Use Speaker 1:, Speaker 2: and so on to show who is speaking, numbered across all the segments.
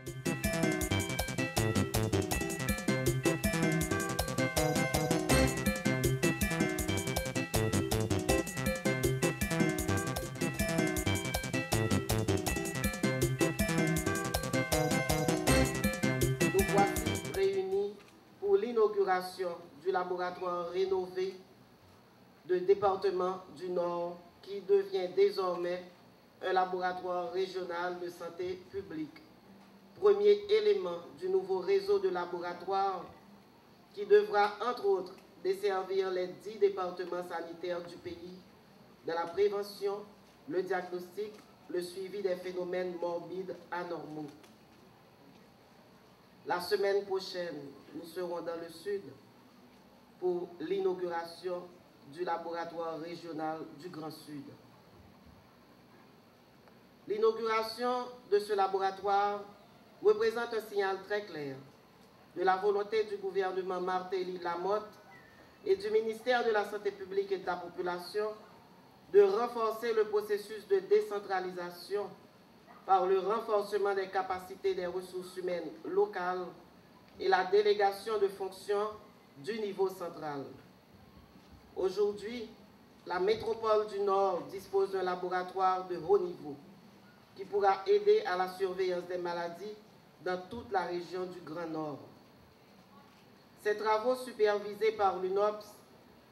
Speaker 1: Nous voici réunis pour l'inauguration du laboratoire rénové du département du Nord qui devient désormais un laboratoire régional de santé publique. Premier élément du nouveau réseau de laboratoires qui devra, entre autres, desservir les 10 départements sanitaires du pays dans la prévention, le diagnostic, le suivi des phénomènes morbides anormaux. La semaine prochaine, nous serons dans le sud pour l'inauguration du laboratoire régional du Grand Sud. L'inauguration de ce laboratoire représente un signal très clair de la volonté du gouvernement Martelly-Lamotte et du ministère de la Santé publique et de la Population de renforcer le processus de décentralisation par le renforcement des capacités des ressources humaines locales et la délégation de fonctions du niveau central. Aujourd'hui, la métropole du Nord dispose d'un laboratoire de haut niveau qui pourra aider à la surveillance des maladies dans toute la région du Grand Nord. Ces travaux supervisés par l'UNOPS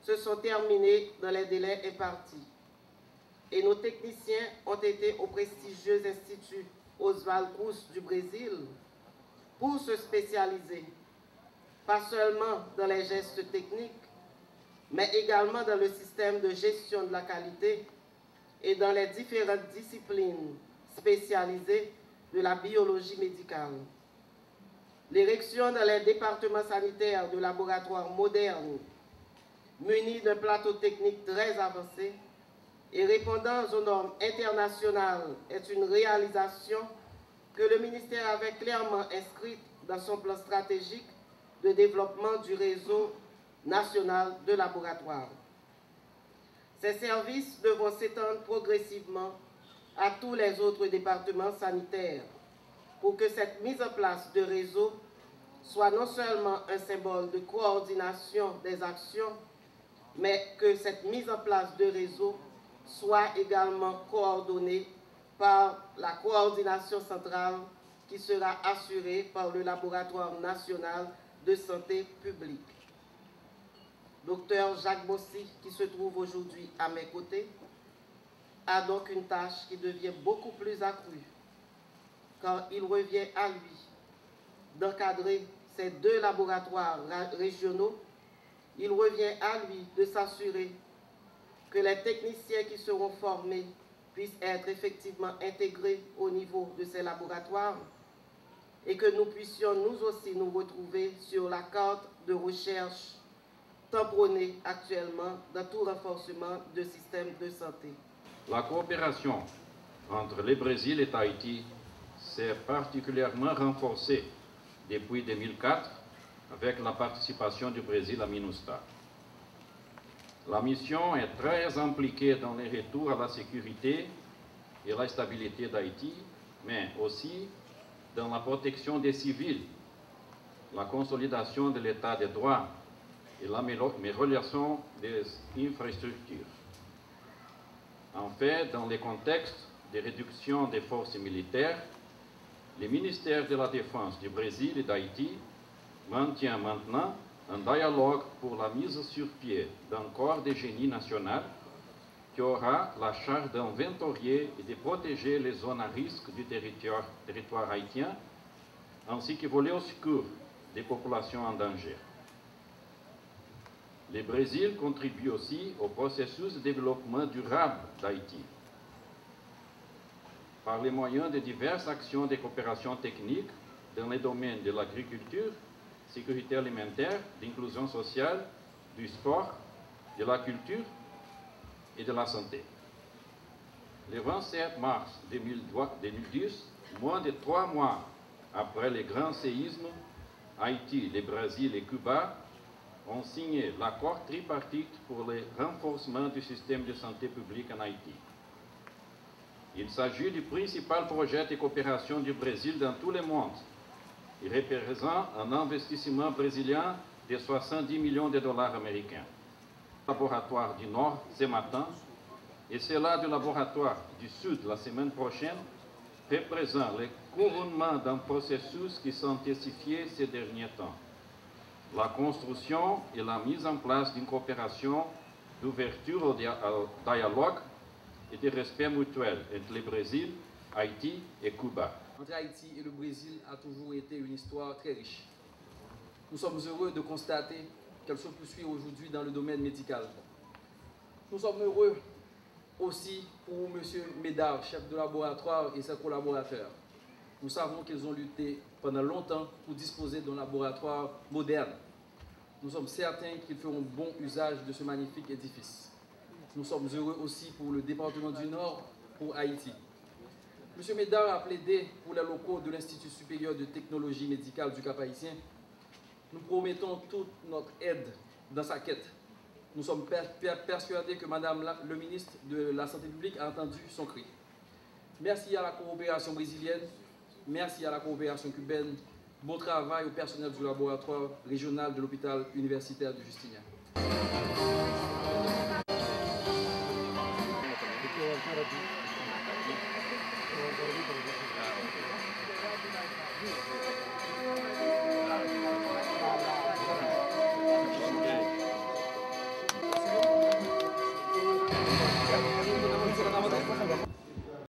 Speaker 1: se sont terminés dans les délais impartis et nos techniciens ont été au prestigieux institut Oswald Cruz du Brésil pour se spécialiser, pas seulement dans les gestes techniques, mais également dans le système de gestion de la qualité et dans les différentes disciplines spécialisées de la biologie médicale. L'érection dans les départements sanitaires de laboratoires modernes, munis d'un plateau technique très avancé et répondant aux normes internationales, est une réalisation que le ministère avait clairement inscrite dans son plan stratégique de développement du réseau national de laboratoires. Ces services devront s'étendre progressivement à tous les autres départements sanitaires pour que cette mise en place de réseau soit non seulement un symbole de coordination des actions, mais que cette mise en place de réseau soit également coordonnée par la coordination centrale qui sera assurée par le Laboratoire national de santé publique. Dr Jacques Bossy, qui se trouve aujourd'hui à mes côtés, a donc une tâche qui devient beaucoup plus accrue, car il revient à lui d'encadrer ces 2 laboratoires régionaux. Il revient à lui de s'assurer que les techniciens qui seront formés puissent être effectivement intégrés au niveau de ces laboratoires et que nous puissions nous aussi nous retrouver sur la carte de recherche tamponnée actuellement dans tout renforcement de système de santé.
Speaker 2: La coopération entre le Brésil et Tahiti s'est particulièrement renforcée depuis 2004 avec la participation du Brésil à MINUSTAH. La mission est très impliquée dans les retours à la sécurité et la stabilité d'Haïti, mais aussi dans la protection des civils, la consolidation de l'état de droit et l'amélioration des infrastructures. En fait, dans le contexte de réduction des forces militaires, le ministère de la Défense du Brésil et d'Haïti maintient maintenant un dialogue pour la mise sur pied d'un corps de génie national qui aura la charge d'inventorier et de protéger les zones à risque du territoire haïtien, ainsi que voler au secours des populations en danger. Le Brésil contribue aussi au processus de développement durable d'Haïti par les moyens de diverses actions de coopération technique dans les domaines de l'agriculture, sécurité alimentaire, d'inclusion sociale, du sport, de la culture et de la santé. Le 27 mars 2010, moins de 3 mois après les grands séismes, Haïti, le Brésil et Cuba ont signé l'accord tripartite pour le renforcement du système de santé publique en Haïti. Il s'agit du principal projet de coopération du Brésil dans tout le monde. Il représente un investissement brésilien de 70 millions de dollars américains. Le laboratoire du Nord ce matin et cela du laboratoire du Sud la semaine prochaine représente le couronnement d'un processus qui s'est intensifié ces derniers temps. La construction et la mise en place d'une coopération d'ouverture au dialogue et de respect mutuel entre le Brésil, Haïti et Cuba.
Speaker 3: Entre Haïti et le Brésil a toujours été une histoire très riche. Nous sommes heureux de constater qu'elle se poursuit aujourd'hui dans le domaine médical. Nous sommes heureux aussi pour M. Médard, chef de laboratoire, et ses collaborateurs. Nous savons qu'ils ont lutté pendant longtemps pour disposer d'un laboratoire moderne. Nous sommes certains qu'ils feront bon usage de ce magnifique édifice. Nous sommes heureux aussi pour le département du Nord, pour Haïti. M. Médard a plaidé pour les locaux de l'Institut supérieur de technologie médicale du Cap-Haïtien. Nous promettons toute notre aide dans sa quête. Nous sommes persuadés que Madame le ministre de la Santé publique a entendu son cri. Merci à la coopération brésilienne, merci à la coopération cubaine. Bon travail au personnel du laboratoire régional de l'hôpital universitaire de Justinien.
Speaker 4: Thank you.